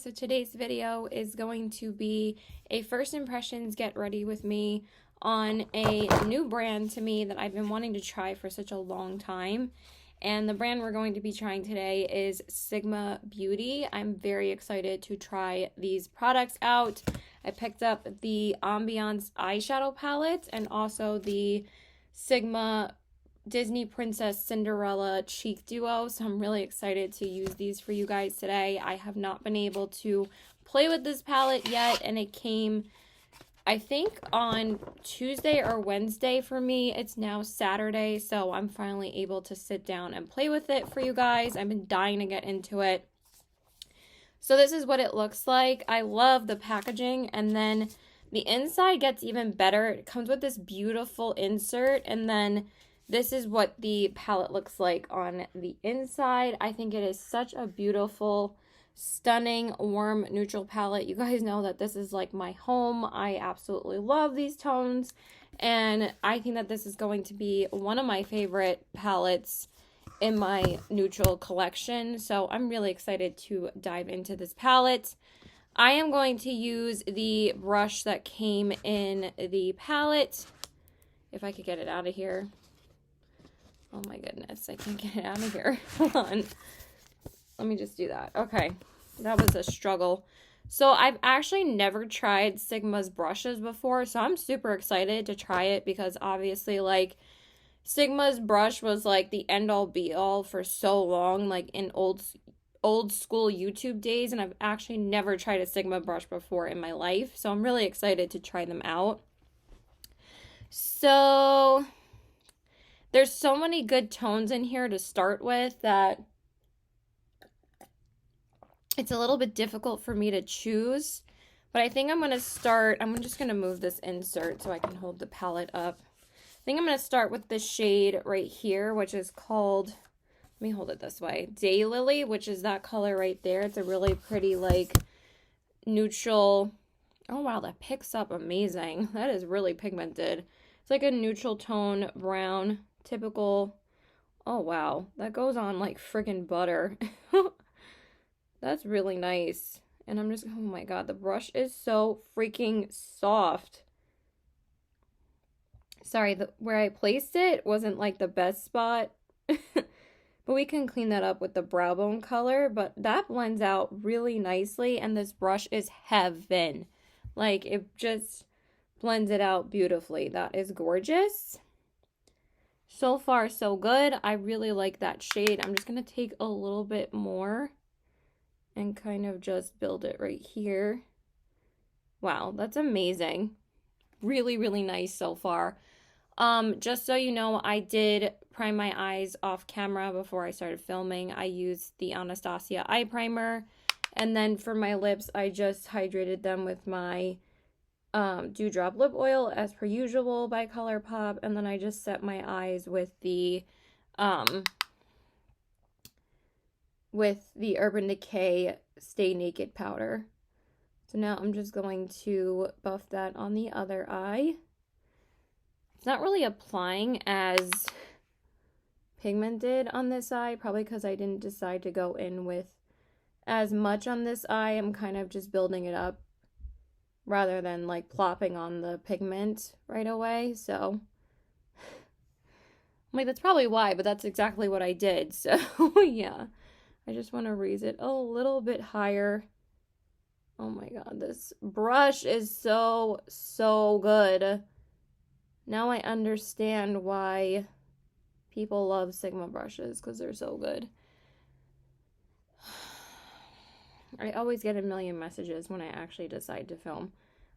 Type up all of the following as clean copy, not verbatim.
guys, so today's video is going to be a first impressions get ready with me on a new brand to me that I've been wanting to try for such a long time. And the brand we're going to be trying today is Sigma Beauty. I'm very excited to try these products out. I picked up the Ambiance Eyeshadow palette and also the Sigma Disney Princess Cinderella Cheek Duo, so I'm really excited to use these for you guys today. I have not been able to play with this palette yet, and it came, I think, on Tuesday or Wednesday for me. It's now Saturday, so I'm finally able to sit down and play with it for you guys. I've been dying to get into it. So this is what it looks like. I love the packaging, and then the inside gets even better. It comes with this beautiful insert, and then this is what the palette looks like on the inside. I think it is such a beautiful, stunning, warm, neutral palette. You guys know that this is like my home. I absolutely love these tones, and I think that this is going to be one of my favorite palettes in my neutral collection. So I'm really excited to dive into this palette. I am going to use the brush that came in the palette. If I could get it out of here. Oh my goodness, I can't get it out of here. Hold on. Let me just do that. Okay, that was a struggle. So I've actually never tried Sigma's brushes before, so I'm super excited to try it because obviously, like, Sigma's brush was like the end-all be-all for so long, like in old school YouTube days, and I've actually never tried a Sigma brush before in my life, so I'm really excited to try them out. So there's so many good tones in here to start with that it's a little bit difficult for me to choose. But I think I'm going to start, I'm just going to move this insert so I can hold the palette up. I think I'm going to start with this shade right here, which is called, let me hold it this way, Daylily, which is that color right there. It's a really pretty, like, neutral, oh wow, that picks up amazing. That is really pigmented. It's like a neutral tone brown. Typical. Oh wow, that goes on like friggin' butter. That's really nice. And I'm just, oh my god, the brush is so freaking soft. Sorry, where I placed it wasn't like the best spot. But we can clean that up with the brow bone color. But that blends out really nicely, and this brush is heaven. Like, it just blends it out beautifully. That is gorgeous. So far, so good. I really like that shade. I'm just going to take a little bit more and kind of just build it right here. Wow, that's amazing. Really, really nice so far. Just so you know, I did prime my eyes off camera before I started filming. I used the Anastasia eye primer. And then for my lips, I just hydrated them with my Dewdrop lip oil as per usual by Colourpop, and then I just set my eyes with the Urban Decay Stay Naked powder. So now I'm just going to buff that on the other eye. It's not really applying as pigmented on this eye, probably because I didn't decide to go in with as much on this eye. I'm kind of just building it up rather than like plopping on the pigment right away. So I'm like, that's probably why, but that's exactly what I did. So yeah, I just want to raise it a little bit higher. Oh my god, this brush is so good. Now I understand why people love Sigma brushes, because they're so good. I always get a million messages when I actually decide to film.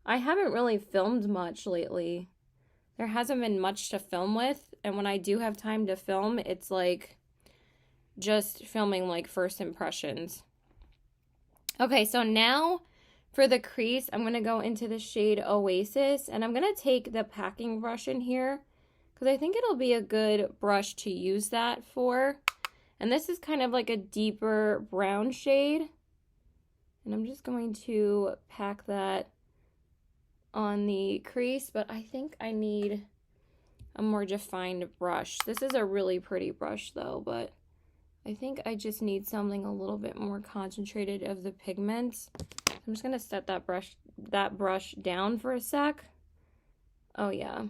I haven't really filmed much lately. There hasn't been much to film with, and when I do have time to film, it's like just filming like first impressions. Okay, so now for the crease, I'm going to go into the shade Oasis, and I'm going to take the packing brush in here because I think it'll be a good brush to use that for. And this is kind of like a deeper brown shade. And I'm just going to pack that on the crease, but I think I need a more defined brush. This is a really pretty brush though, but I think I just need something a little bit more concentrated of the pigment. I'm just gonna set that brush down for a sec. Oh yeah.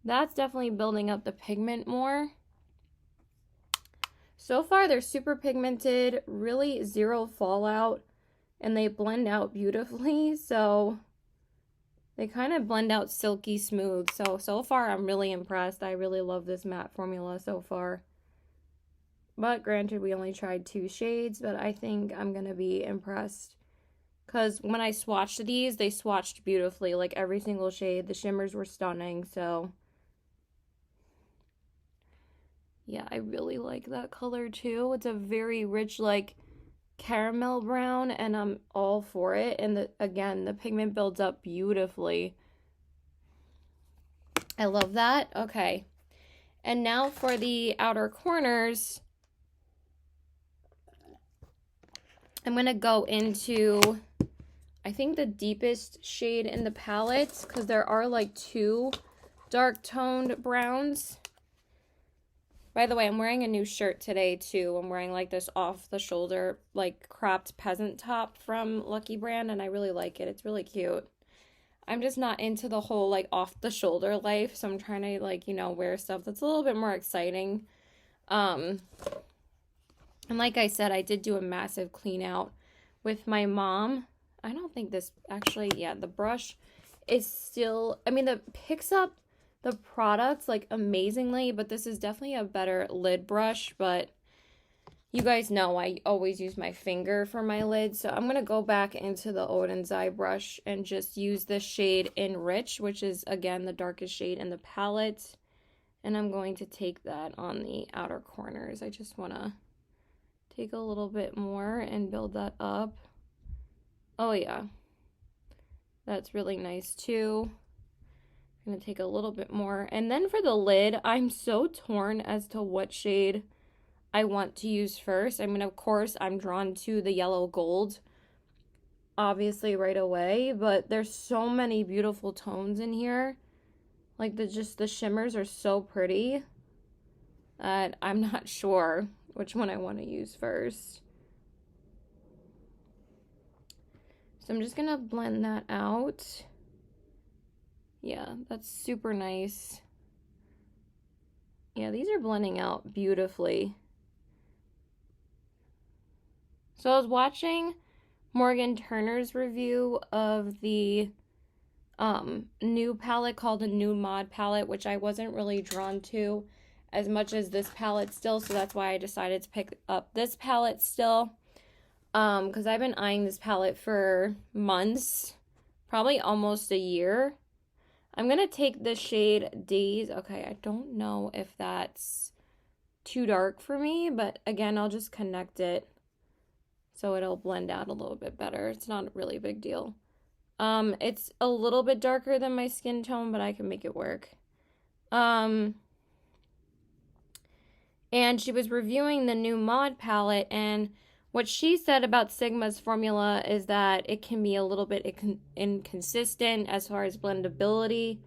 That's definitely building up the pigment more. So far, they're super pigmented, really zero fallout, and they blend out beautifully. So they kind of blend out silky smooth. So far, I'm really impressed. I really love this matte formula so far. But granted, we only tried 2 shades, but I think I'm going to be impressed. Because when I swatched these, they swatched beautifully. Like every single shade. The shimmers were stunning, so... yeah, I really like that color too. It's a very rich, like, caramel brown, and I'm all for it. And again, the pigment builds up beautifully. I love that. Okay. And now for the outer corners, I'm going to go into, I think, the deepest shade in the palette, because there are like 2 dark toned browns. By the way, I'm wearing a new shirt today, too. I'm wearing, like, this off-the-shoulder, like, cropped peasant top from Lucky Brand, and I really like it. It's really cute. I'm just not into the whole, like, off-the-shoulder life, so I'm trying to, like, you know, wear stuff that's a little bit more exciting. And like I said, I did do a massive clean out with my mom. I don't think this, actually, yeah, the brush is still, I mean, it picks up the products like amazingly, but this is definitely a better lid brush. But you guys know I always use my finger for my lid, so I'm gonna go back into the Oden's Eye brush and just use the shade in Rich, which is again the darkest shade in the palette, and I'm going to take that on the outer corners. I just want to take a little bit more and build that up. Oh yeah, that's really nice too. I'm going to take a little bit more. And then for the lid, I'm so torn as to what shade I want to use first. I mean, of course, I'm drawn to the yellow gold, obviously, right away. But there's so many beautiful tones in here. Like, the shimmers are so pretty that I'm not sure which one I want to use first. So I'm just going to blend that out. Yeah, that's super nice. Yeah, these are blending out beautifully. So I was watching Morgan Turner's review of the new palette called a New Mod palette, which I wasn't really drawn to as much as this palette still, so that's why I decided to pick up this palette still. Because I've been eyeing this palette for months, probably almost a year. I'm going to take the shade Days. Okay, I don't know if that's too dark for me, but again, I'll just connect it so it'll blend out a little bit better. It's not a really big deal. It's a little bit darker than my skin tone, but I can make it work. And she was reviewing the new Mod palette, and what she said about Sigma's formula is that it can be a little bit inconsistent as far as blendability,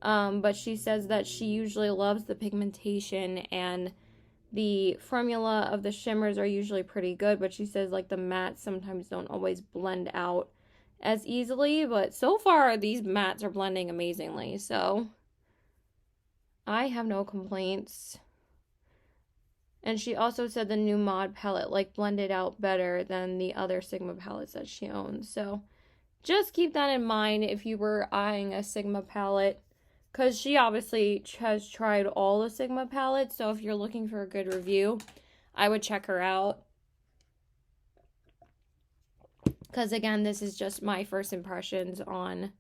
but she says that she usually loves the pigmentation, and the formula of the shimmers are usually pretty good, but she says like the mattes sometimes don't always blend out as easily, but so far these mattes are blending amazingly, so I have no complaints. And she also said the new Mod palette like blended out better than the other Sigma palettes that she owns. So just keep that in mind if you were eyeing a Sigma palette, because she obviously has tried all the Sigma palettes. So if you're looking for a good review, I would check her out. Because again, this is just my first impressions on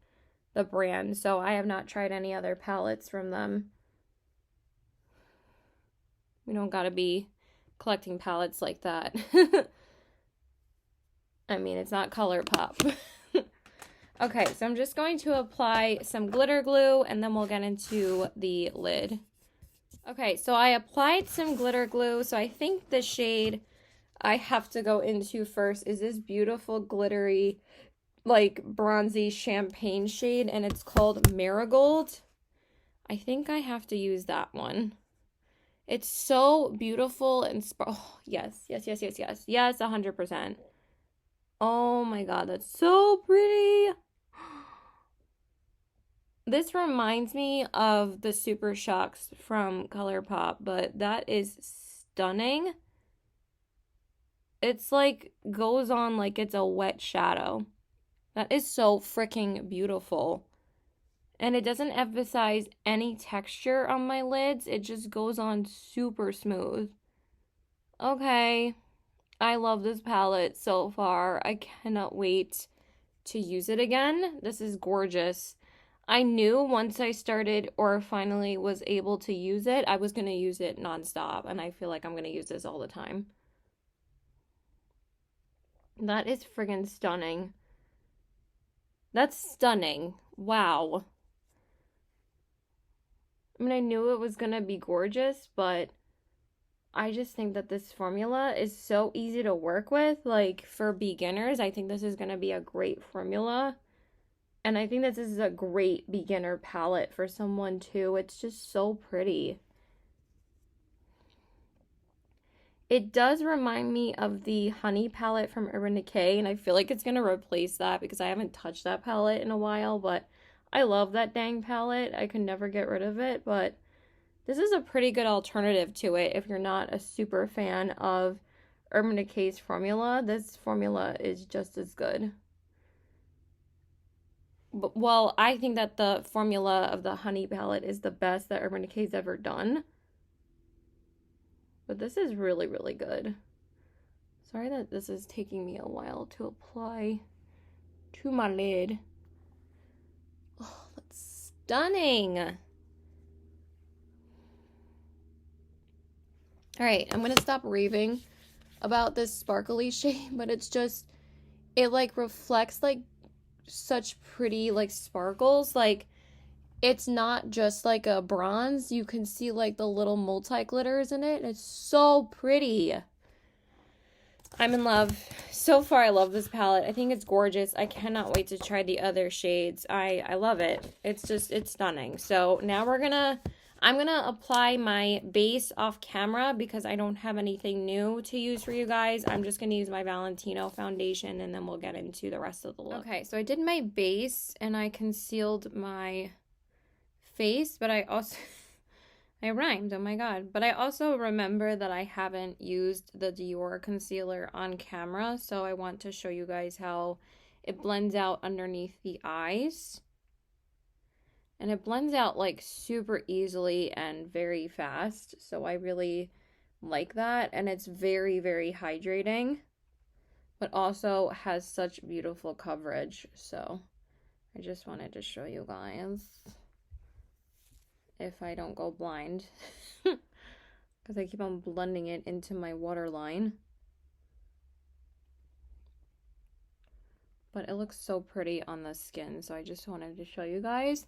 the brand. So I have not tried any other palettes from them. We don't gotta be collecting palettes like that. I mean, it's not Colourpop. Okay, so I'm just going to apply some glitter glue, and then we'll get into the lid. Okay, so I applied some glitter glue, so I think the shade I have to go into first is this beautiful glittery, like, bronzy champagne shade, and it's called Marigold. I think I have to use that one. It's so beautiful and oh, yes, yes, yes, yes, yes. Yes, 100%. Oh my god, that's so pretty. This reminds me of the Super Shocks from Colourpop, but that is stunning. It's like goes on like it's a wet shadow. That is so freaking beautiful. And it doesn't emphasize any texture on my lids. It just goes on super smooth. Okay. I love this palette so far. I cannot wait to use it again. This is gorgeous. I knew once I started or finally was able to use it, I was going to use it nonstop. And I feel like I'm going to use this all the time. That is friggin' stunning. That's stunning. Wow. I mean, I knew it was going to be gorgeous, but I just think that this formula is so easy to work with. Like, for beginners, I think this is going to be a great formula. And I think this is a great beginner palette for someone, too. It's just so pretty. It does remind me of the Honey palette from Urban Decay, and I feel like it's going to replace that because I haven't touched that palette in a while, but I love that dang palette. I could never get rid of it, but this is a pretty good alternative to it if you're not a super fan of Urban Decay's formula. This formula is just as good. But, well, I think that the formula of the Honey palette is the best that Urban Decay's ever done. But this is really, really good. Sorry that this is taking me a while to apply to my lid. Oh, that's stunning. All right, I'm going to stop raving about this sparkly shade, but it's just, it like reflects like such pretty like sparkles. Like, it's not just like a bronze. You can see like the little multi-glitters in it. It's so pretty. I'm in love. So far, I love this palette. I think it's gorgeous. I cannot wait to try the other shades. I love it. It's just, it's stunning. So now I'm gonna apply my base off camera because I don't have anything new to use for you guys. I'm just gonna use my Valentino foundation and then we'll get into the rest of the look. Okay, so I did my base and I concealed my face, but I also I rhymed, oh my god. But I also remember that I haven't used the Dior Concealer on camera, so I want to show you guys how it blends out underneath the eyes. And it blends out like super easily and very fast, so I really like that. And it's very, very hydrating, but also has such beautiful coverage, so I just wanted to show you guys. If I don't go blind because I keep on blending it into my waterline. But it looks so pretty on the skin, so I just wanted to show you guys.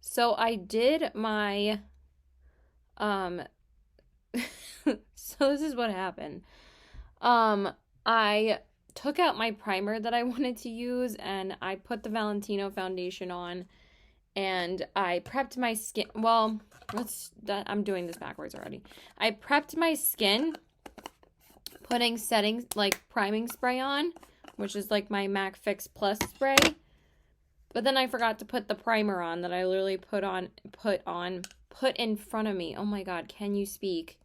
So I did my so this is what happened. I took out my primer that I wanted to use and I put the Valentino foundation on. And I prepped my skin. Well, I'm doing this backwards already. I prepped my skin, putting setting, like priming spray on, which is like my MAC Fix Plus spray. But then I forgot to put the primer on that I literally put in front of me. Oh my god, can you speak?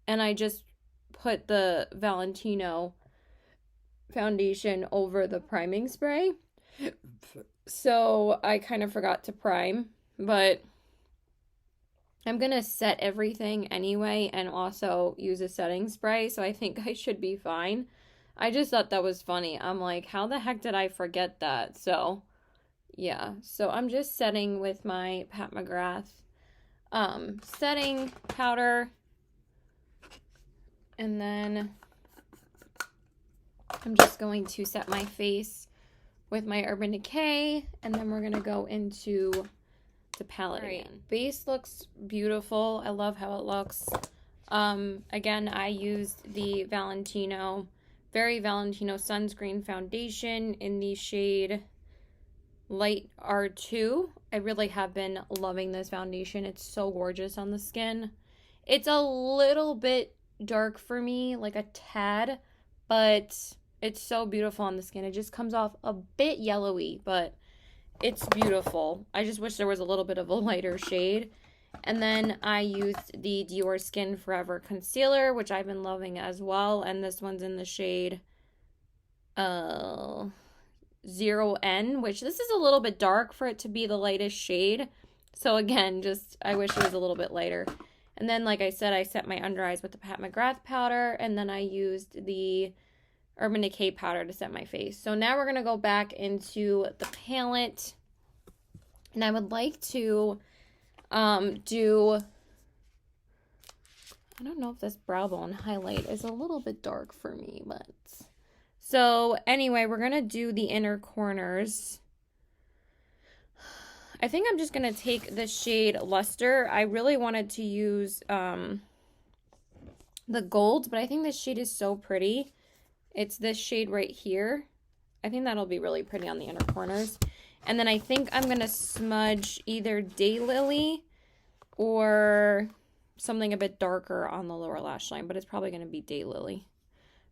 And I just put the Valentino foundation over the priming spray. So I kind of forgot to prime, but I'm going to set everything anyway and also use a setting spray, so I think I should be fine. I just thought that was funny. I'm like, how the heck did I forget that? So, yeah. So I'm just setting with my Pat McGrath setting powder. And then I'm just going to set my face with my Urban Decay, and then we're gonna go into the palette again. Base looks beautiful. I love how it looks. Again, I used the Valentino sunscreen foundation in the shade Light R2. I really have been loving this foundation. It's so gorgeous on the skin. It's a little bit dark for me, like a tad, but it's so beautiful on the skin. It just comes off a bit yellowy, but it's beautiful. I just wish there was a little bit of a lighter shade. And then I used the Dior Skin Forever Concealer, which I've been loving as well. And this one's in the shade 0N, which this is a little bit dark for it to be the lightest shade. So again, just I wish it was a little bit lighter. And then, like I said, I set my under eyes with the Pat McGrath powder. And then I used the Urban Decay powder to set my face. So now we're going to go back into the palette. And I would like to do, I don't know if this brow bone highlight is a little bit dark for me, but so anyway, we're gonna do the inner corners. I think I'm just gonna take the shade Luster. I really wanted to use the gold, but I think this shade is so pretty. It's this shade right here. I think that'll be really pretty on the inner corners. And then I think I'm going to smudge either Daylily or something a bit darker on the lower lash line, but it's probably going to be Daylily.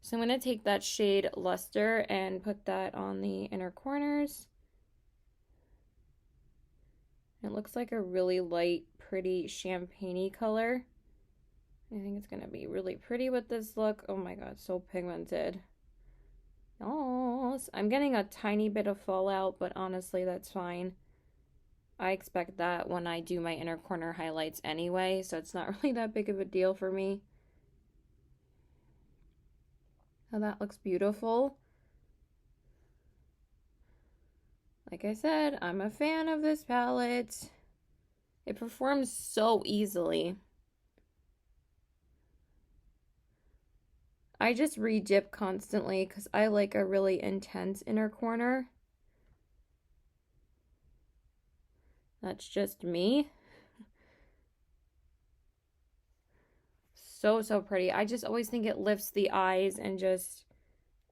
So I'm going to take that shade Luster and put that on the inner corners. It looks like a really light, pretty champagne-y color. I think it's going to be really pretty with this look. Oh my god, so pigmented. Oh, I'm getting a tiny bit of fallout, but honestly, that's fine. I expect that when I do my inner corner highlights anyway, so it's not really that big of a deal for me. Oh, that looks beautiful. Like I said, I'm a fan of this palette. It performs so easily. I just re-dip constantly because I like a really intense inner corner. That's just me. So, so pretty. I just always think it lifts the eyes and just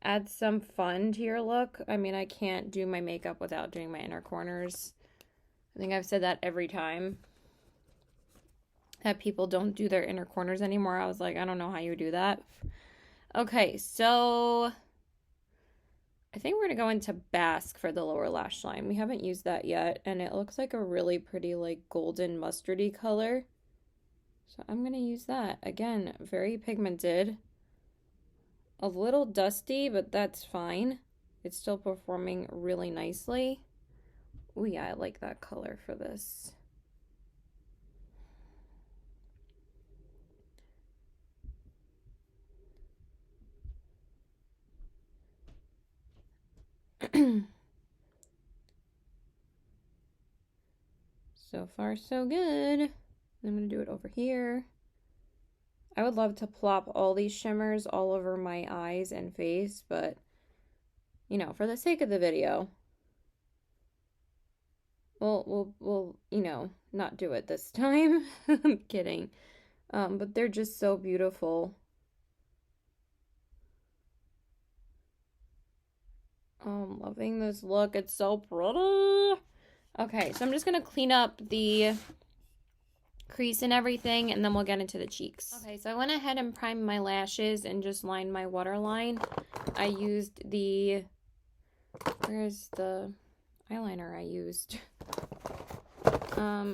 adds some fun to your look. I mean, I can't do my makeup without doing my inner corners. I think I've said that every time that people don't do their inner corners anymore. I was like, I don't know how you do that. Okay, so I think we're going to go into Basque for the lower lash line. We haven't used that yet, and it looks like a really pretty, like, golden mustardy color. So I'm going to use that. Again, very pigmented. A little dusty, but that's fine. It's still performing really nicely. Oh yeah, I like that color for this. So far, so good. I'm going to do it over here. I would love to plop all these shimmers all over my eyes and face, but, you know, for the sake of the video, we'll you know, not do it this time. I'm kidding. But they're just so beautiful. I'm loving this look. It's so pretty. Okay, so I'm just going to clean up the crease and everything, and then we'll get into the cheeks. Okay, so I went ahead and primed my lashes and just lined my waterline. I used the... Where's the eyeliner I used?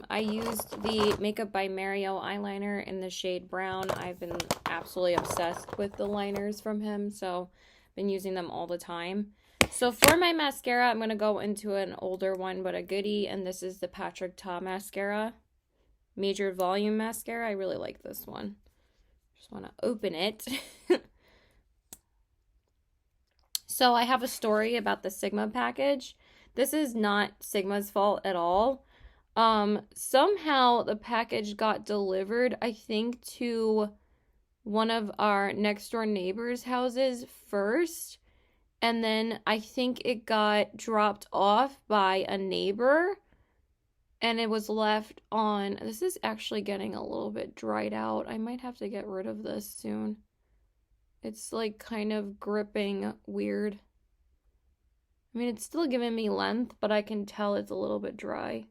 I used the Makeup by Mario eyeliner in the shade brown. I've been absolutely obsessed with the liners from him, so I've been using them all the time. So for my mascara, I'm going to go into an older one, but a goodie, and this is the Patrick Ta mascara. Major Volume Mascara. I really like this one. Just want to open it. So I have a story about the Sigma package. This is not Sigma's fault at all. Somehow the package got delivered, I think, to one of our next door neighbors' houses first. And then I think it got dropped off by a neighbor. And it was left on... This is actually getting a little bit dried out. I might have to get rid of this soon. It's like kind of gripping weird. I mean, it's still giving me length, but I can tell it's a little bit dry.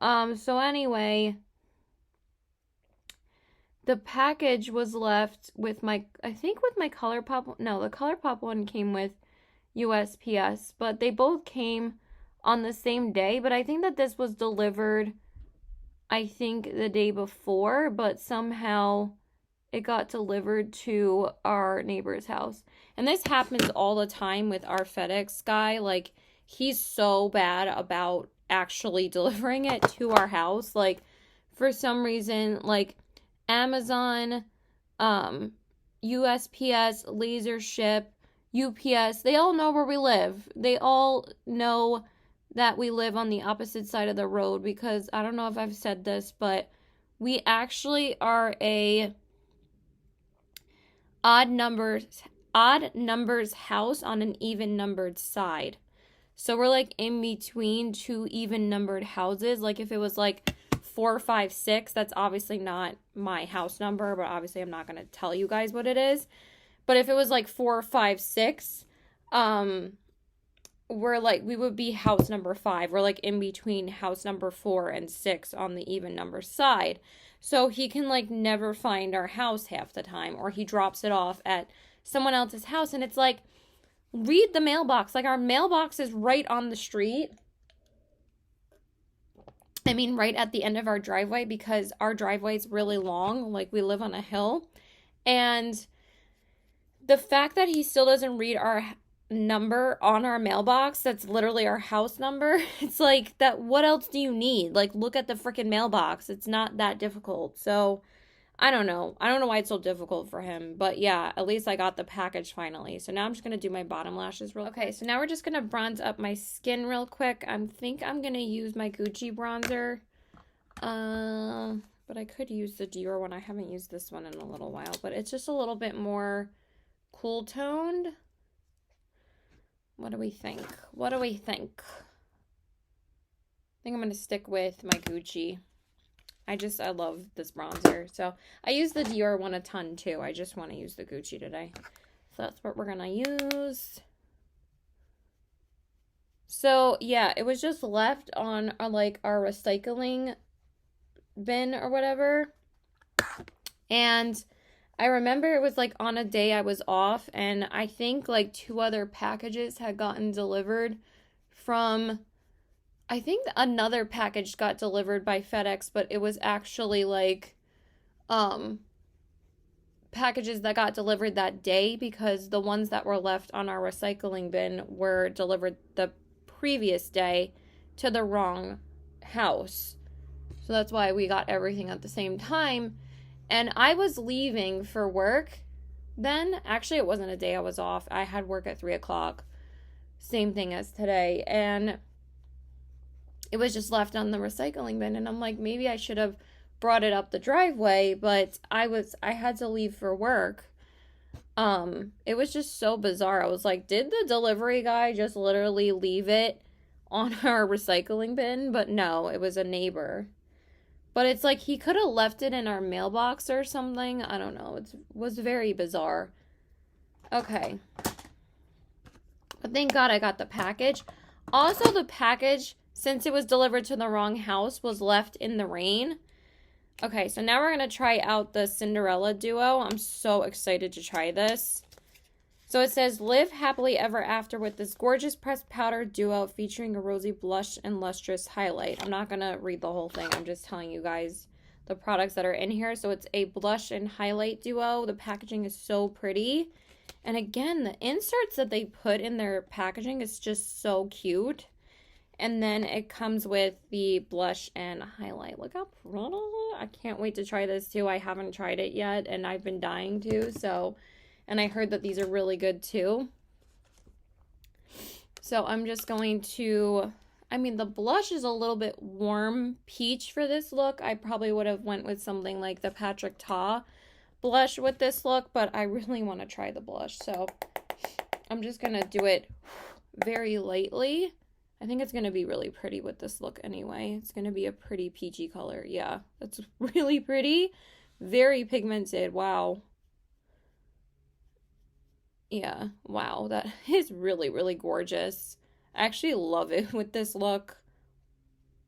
So anyway, the package was left with my, I think with my Colourpop, no, the Colourpop one came with USPS, but they both came on the same day. But I think that this was delivered, I think, the day before, but somehow it got delivered to our neighbor's house. And this happens all the time with our FedEx guy. Like, he's so bad about actually delivering it to our house. Like, for some reason, like, Amazon, USPS, Laser Ship, UPS, they all know where we live. They all know that we live on the opposite side of the road, because I don't know if I've said this, but we actually are a odd numbers house on an even numbered side. So we're like in between two even numbered houses. Like if it was like 4, 5, 6, that's obviously not my house number, but obviously I'm not going to tell you guys what it is. But if it was like 4, 5, 6, we're like, we would be house number 5. We're like in between house number 4 and 6 on the even number side. So he can like never find our house half the time, or he drops it off at someone else's house. And it's like, read the mailbox. Like, our mailbox is right on the street. I mean, right at the end of our driveway, because our driveway is really long. Like, we live on a hill. And the fact that he still doesn't read our number on our mailbox, that's literally our house number, it's like, that, what else do you need? Like, look at the freaking mailbox. It's not that difficult. So I don't know why it's so difficult for him, but yeah, at least I got the package finally. So now I'm just gonna do my bottom lashes real quick. Okay, so now we're just gonna bronze up my skin real quick. I think I'm gonna use my Gucci bronzer, but I could use the Dior one. I haven't used this one in a little while, but it's just a little bit more cool toned. What do we think? What do we think? I think I'm gonna stick with my Gucci. I love this bronzer. So I use the Dior one a ton too. I just want to use the Gucci today. So that's what we're going to use. So yeah, it was just left on like our recycling bin or whatever. And I remember it was like on a day I was off, and I think like 2 other packages had gotten delivered from, I think another package got delivered by FedEx, but it was actually like packages that got delivered that day, because the ones that were left on our recycling bin were delivered the previous day to the wrong house. So that's why we got everything at the same time. And I was leaving for work then. Actually, it wasn't a day I was off. I had work at 3 o'clock. Same thing as today. And it was just left on the recycling bin, and I'm like, maybe I should have brought it up the driveway, but I had to leave for work. It was just so bizarre. I was like, did the delivery guy just literally leave it on our recycling bin? But no, it was a neighbor. But it's like, he could have left it in our mailbox or something. I don't know. It was very bizarre. Okay. But thank God I got the package. Also, the package, since it was delivered to the wrong house, was left in the rain. Okay, so now we're going to try out the Cinderella Duo. I'm so excited to try this. So it says, live happily ever after with this gorgeous pressed powder duo featuring a rosy blush and lustrous highlight. I'm not going to read the whole thing. I'm just telling you guys the products that are in here. So it's a blush and highlight duo. The packaging is so pretty. And again, the inserts that they put in their packaging is just so cute. And then it comes with the blush and highlight. Look how pretty. I can't wait to try this too. I haven't tried it yet, and I've been dying to. So, and I heard that these are really good too. So I'm just going to, I mean, the blush is a little bit warm peach for this look. I probably would have went with something like the Patrick Ta blush with this look, but I really want to try the blush. So I'm just going to do it very lightly. I think it's going to be really pretty with this look anyway. It's going to be a pretty peachy color. Yeah, that's really pretty. Very pigmented. Wow. Yeah, wow. That is really, really gorgeous. I actually love it with this look.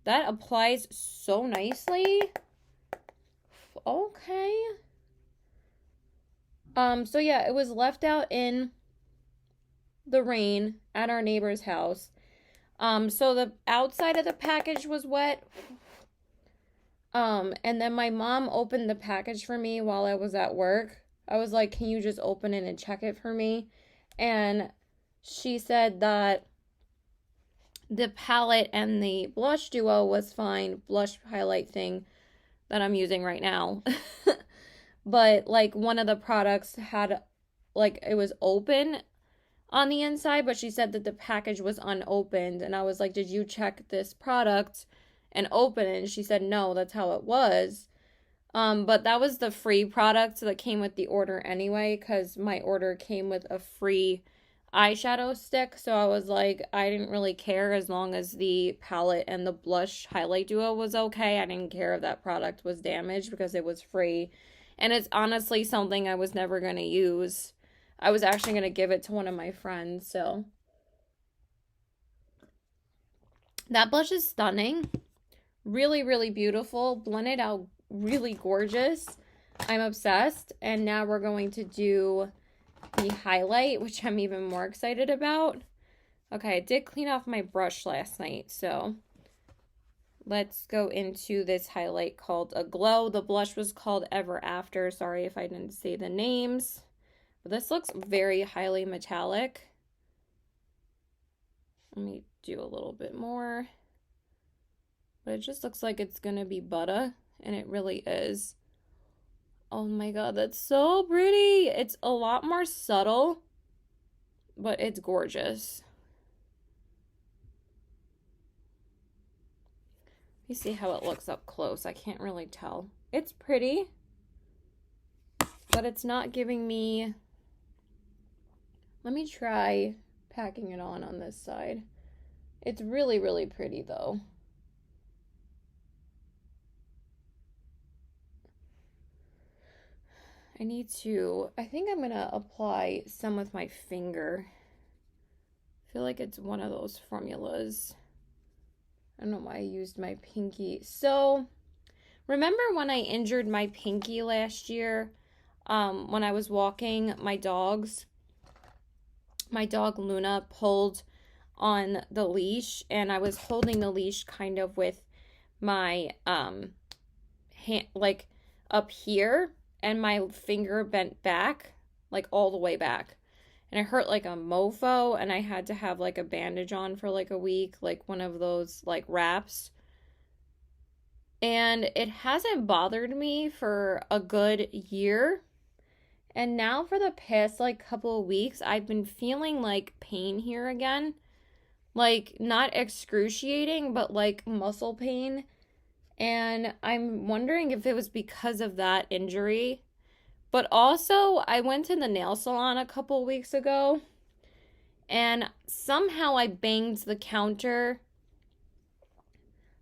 That applies so nicely. Okay. So yeah, it was left out in the rain at our neighbor's house. So the outside of the package was wet. And then my mom opened the package for me while I was at work. I was like, can you just open it and check it for me? And she said that the palette and the blush duo was fine. Blush highlight thing that I'm using right now. But like one of the products had, like, it was open on the inside, but she said that the package was unopened. And I was like, did you check this product and open it? And she said, no, that's how it was. But that was the free product that came with the order anyway, because my order came with a free eyeshadow stick. So I was like, I didn't really care as long as the palette and the blush highlight duo was okay. I didn't care if that product was damaged because it was free. And it's honestly something I was never going to use. I was actually going to give it to one of my friends, so. That blush is stunning. Really, really beautiful. Blended out really gorgeous. I'm obsessed. And now we're going to do the highlight, which I'm even more excited about. Okay, I did clean off my brush last night, so let's go into this highlight called A Glow. The blush was called Ever After. Sorry if I didn't say the names. But this looks very highly metallic. Let me do a little bit more. But it just looks like it's going to be butter, and it really is. Oh my god, that's so pretty. It's a lot more subtle, but it's gorgeous. Let me see how it looks up close. I can't really tell. It's pretty, but it's not giving me... Let me try packing it on this side. It's really, really pretty though. I think I'm gonna apply some with my finger. I feel like it's one of those formulas. I don't know why I used my pinky. So, remember when I injured my pinky last year? When I was walking my dogs? My dog Luna pulled on the leash, and I was holding the leash kind of with my hand, like up here, and my finger bent back, like all the way back, and it hurt like a mofo, and I had to have like a bandage on for like a week, like one of those like wraps. And it hasn't bothered me for a good year. And now for the past like couple of weeks, I've been feeling like pain here again. Like not excruciating, but like muscle pain. And I'm wondering if it was because of that injury. But also, I went to the nail salon a couple weeks ago, and somehow I banged the counter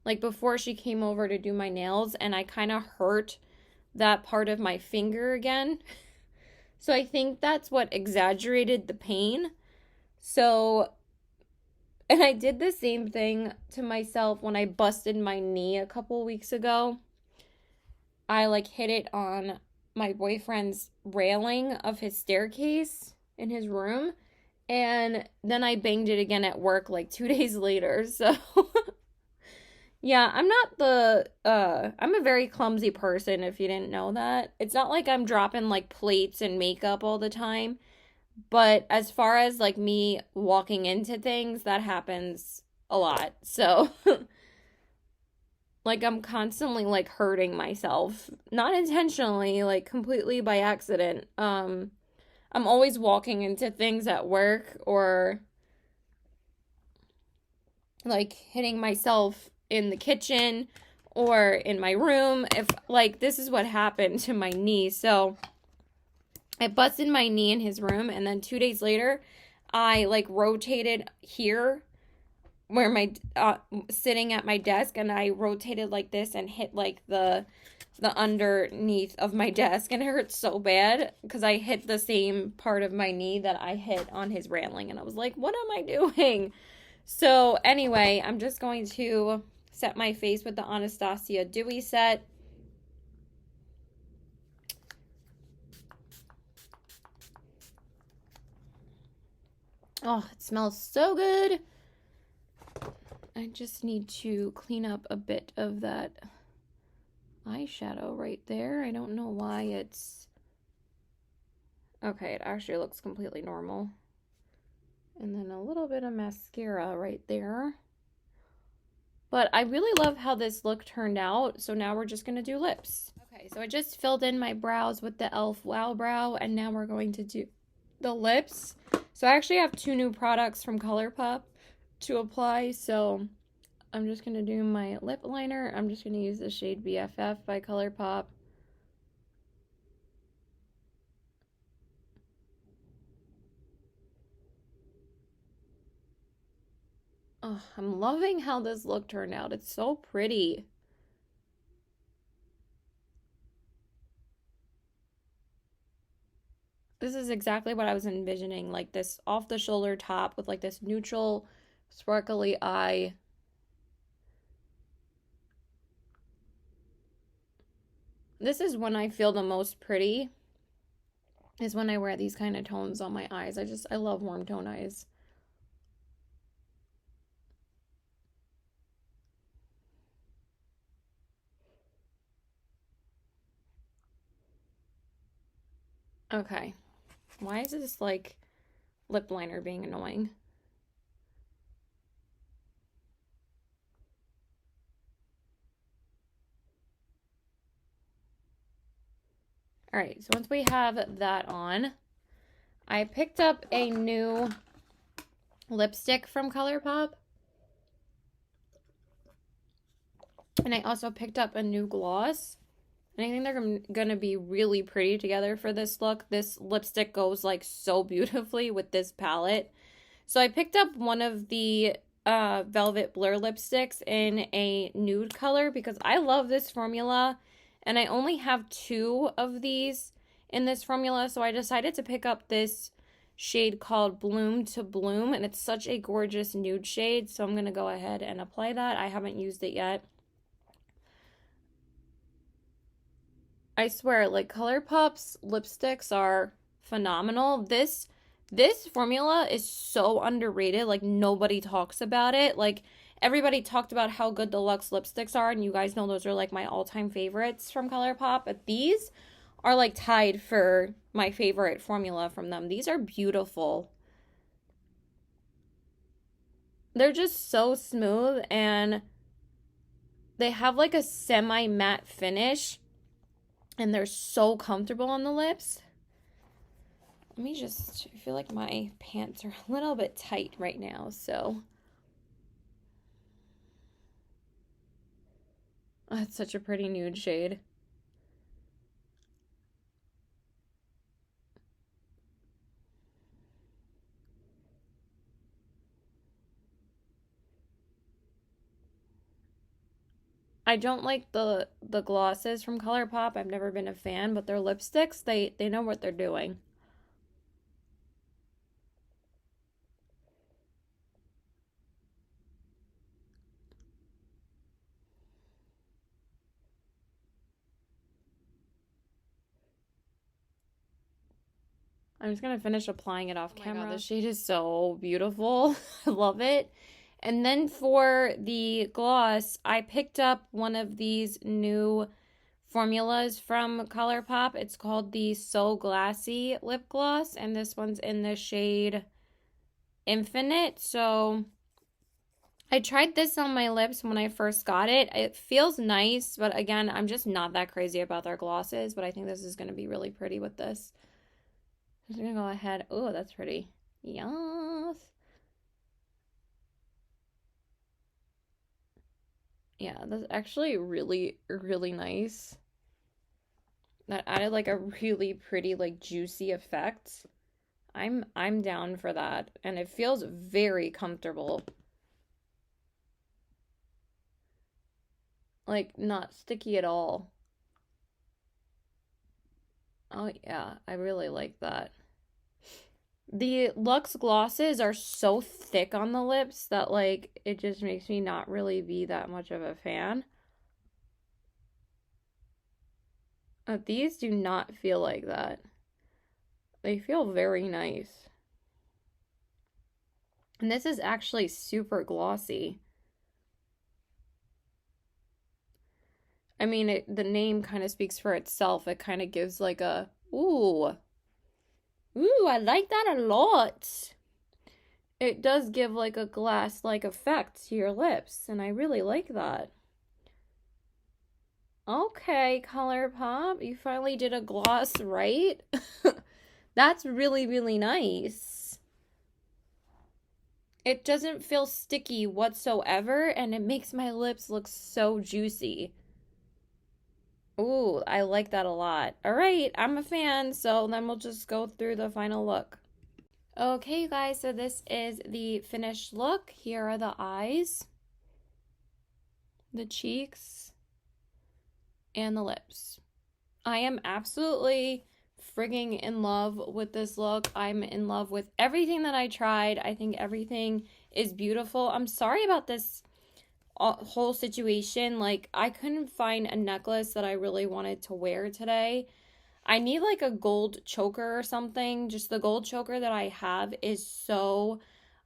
like before she came over to do my nails, and I kind of hurt that part of my finger again. So I think that's what exaggerated the pain. So, and I did the same thing to myself when I busted my knee a couple weeks ago. I like hit it on my boyfriend's railing of his staircase in his room, and then I banged it again at work like 2 days later. So yeah, I'm a very clumsy person, if you didn't know that. It's not like I'm dropping like plates and makeup all the time, but as far as like me walking into things, that happens a lot. So like I'm constantly like hurting myself, not intentionally, like completely by accident. I'm always walking into things at work, or like hitting myself in the kitchen or in my room. If like this is what happened to my knee. So I busted my knee in his room, and then 2 days later I like rotated here where my sitting at my desk, and I rotated like this and hit like the underneath of my desk, and it hurt so bad because I hit the same part of my knee that I hit on his railing, and I was like, what am I doing? So anyway, I'm just going to set my face with the Anastasia Dewy Set. Oh, it smells so good. I just need to clean up a bit of that eyeshadow right there. I don't know why it's... Okay, it actually looks completely normal. And then a little bit of mascara right there. But I really love how this look turned out. So now we're just going to do lips. Okay, so I just filled in my brows with the e.l.f. Wow Brow. And now we're going to do the lips. So I actually have 2 new products from Colourpop to apply. So I'm just going to do my lip liner. I'm just going to use the shade BFF by Colourpop. Oh, I'm loving how this look turned out. It's so pretty. This is exactly what I was envisioning, like this off-the-shoulder top with like this neutral, sparkly eye. This is when I feel the most pretty, is when I wear these kind of tones on my eyes. I love warm tone eyes. Okay. Why is this like lip liner being annoying? All right, so once we have that on, I picked up a new lipstick from Colourpop. And I also picked up a new gloss. And I think they're going to be really pretty together for this look. This lipstick goes like so beautifully with this palette. So I picked up one of the Velvet Blur lipsticks in a nude color because I love this formula. And I only have 2 of these in this formula. So I decided to pick up this shade called Bloom to Bloom. And it's such a gorgeous nude shade. So I'm going to go ahead and apply that. I haven't used it yet. I swear, like, Colourpop's lipsticks are phenomenal. This formula is so underrated. Like, nobody talks about it. Like, everybody talked about how good the Luxe lipsticks are, and you guys know those are, like, my all-time favorites from Colourpop. But these are, like, tied for my favorite formula from them. These are beautiful. They're just so smooth, and they have, like, a semi-matte finish. And they're so comfortable on the lips. Let me just, I feel like my pants are a little bit tight right now, so. Oh, it's such a pretty nude shade. I don't like the glosses from Colourpop. I've never been a fan, but their lipsticks, they know what they're doing. I'm just gonna finish applying it off camera. Oh my God, this shade is so beautiful. I love it. And then for the gloss, I picked up one of these new formulas from Colourpop. It's called the So Glassy Lip Gloss, and this one's in the shade Infinite. So I tried this on my lips when I first got it. It feels nice, but again, I'm just not that crazy about their glosses, but I think this is going to be really pretty with this. I'm just going to go ahead. Oh, that's pretty. Yes. Yeah, that's actually really, really nice. That added like a really pretty, like juicy effect. I'm down for that. And it feels very comfortable. Like not sticky at all. Oh yeah, I really like that. The Luxe glosses are so thick on the lips that like it just makes me not really be that much of a fan. These do not feel like that. They feel very nice. And this is actually super glossy. I mean, the name kind of speaks for itself. It kind of gives like a, ooh, I like that a lot. It does give like a glass-like effect to your lips, and I really like that. Okay, Colourpop, you finally did a gloss right. That's really, really nice. It doesn't feel sticky whatsoever, and it makes my lips look so juicy. Ooh, I like that a lot. All right, I'm a fan, so then we'll just go through the final look. Okay, you guys, so this is the finished look. Here are the eyes, the cheeks, and the lips. I am absolutely frigging in love with this look. I'm in love with everything that I tried. I think everything is beautiful. I'm sorry about this whole situation. Like, I couldn't find a necklace that I really wanted to wear today. I need like a gold choker or something. Just the gold choker that I have is so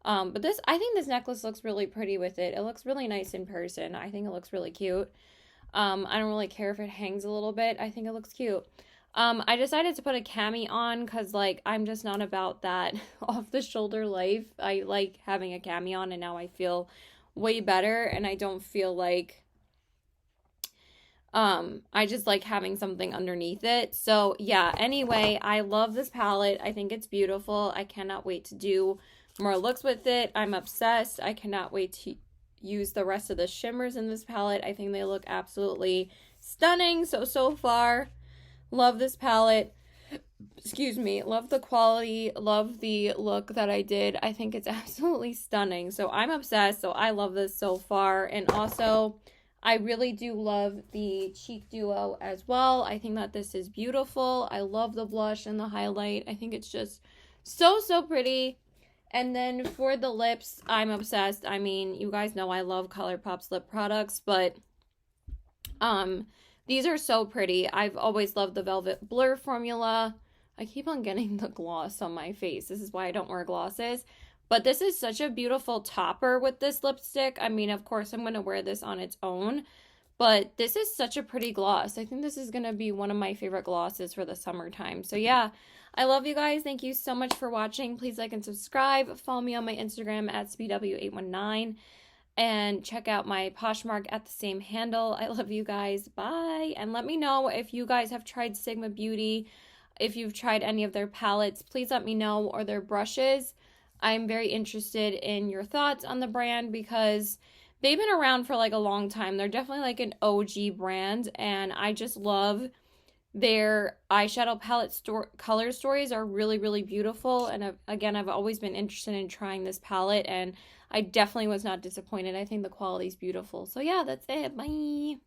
but this, I think this necklace looks really pretty with it. It looks really nice in person. I think it looks really cute. I don't really care if it hangs a little bit. I think it looks cute. I decided to put a cami on because, like, I'm just not about that off-the-shoulder life. I like having a cami on, and now I feel way better, and I don't feel like, I just like having something underneath it. So, yeah, anyway, I love this palette. I think it's beautiful. I cannot wait to do more looks with it. I'm obsessed. I cannot wait to use the rest of the shimmers in this palette. I think they look absolutely stunning. So far, love this palette. Excuse me. Love the quality. Love the look that I did. I think it's absolutely stunning. So I'm obsessed. So I love this so far. And also, I really do love the cheek duo as well. I think that this is beautiful. I love the blush and the highlight. I think it's just so pretty. And then for the lips, I'm obsessed. I mean, you guys know I love Colourpop's lip products, but these are so pretty. I've always loved the Velvet Blur formula. I keep on getting the gloss on my face. This is why I don't wear glosses. But this is such a beautiful topper with this lipstick. I mean, of course, I'm going to wear this on its own. But this is such a pretty gloss. I think this is going to be one of my favorite glosses for the summertime. So yeah, I love you guys. Thank you so much for watching. Please like and subscribe. Follow me on my Instagram at SBW819. And check out my Poshmark at the same handle. I love you guys. Bye. And let me know if you guys have tried Sigma Beauty. If you've tried any of their palettes, please let me know. Or their brushes. I'm very interested in your thoughts on the brand because they've been around for like a long time. They're definitely like an OG brand, and I just love their eyeshadow palette color stories are really beautiful. And again, I've always been interested in trying this palette, and I definitely was not disappointed. I think the quality is beautiful. So yeah, that's it. Bye.